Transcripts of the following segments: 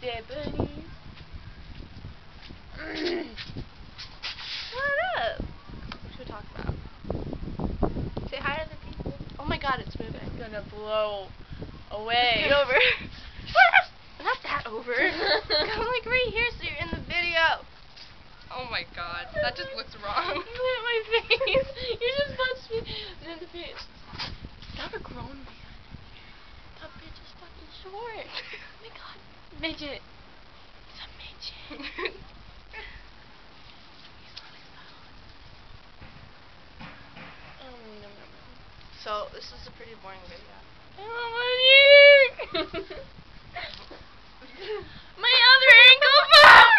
there, bunnies. What up? What should we talk about? Say hi to the people. Oh my god, it's moving. It's gonna blow away. Get over. Not that over. Come like right here so you're in the video. Oh my god, that just looks wrong. You hit my face. You just punched me in the face. Stop a grown man. That bitch is fucking short. Oh my god. Midget. It's a midget. So, this is a pretty boring video. I don't want to eat. My other ankle fell!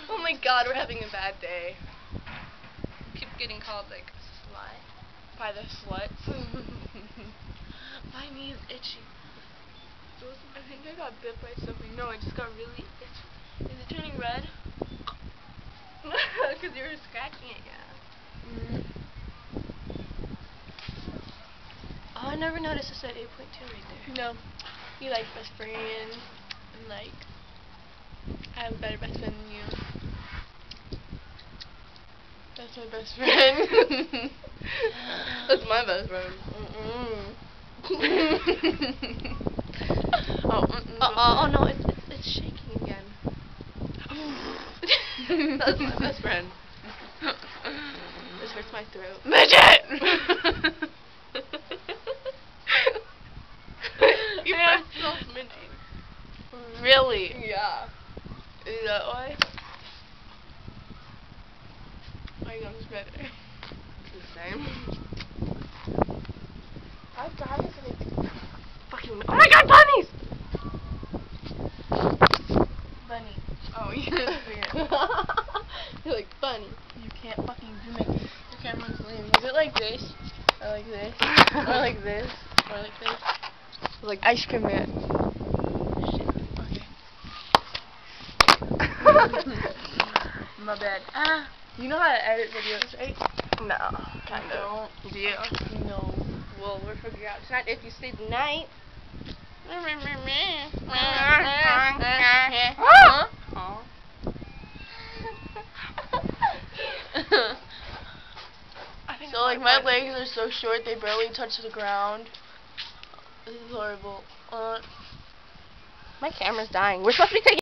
Oh my god, we're having a bad day. Keep getting called like Slut. by the sluts. My knee is itchy. I think I got bit by something. No, I just got really itchy. Is it turning red? Because you were scratching it, yeah. Oh, I never noticed this at 8.2 right there. No. You like best friend, and like, I have a better best friend than you. That's my best friend. That's my best friend. Oh no, it's shaking again. That's my best friend. This hurts my throat. Midget! Your breath smells minty. Really? yeah. Is that why? My gums better. The same. I've got this fucking. Oh my god, bunnies! Bunny. Oh, yeah. You're like, bunny. You can't fucking do it. Your camera's lame. Is it like this? Or like this? Or like this? Or like this? Like Ice Cream Man. Shit. Okay. My bad. You know how to edit videos, right? No, kind of. Don't. Do you? No. Well, we're figuring out tonight if you stay the night. So like my legs are so short they barely touch the ground. This is horrible. My camera's dying. We're supposed to be taking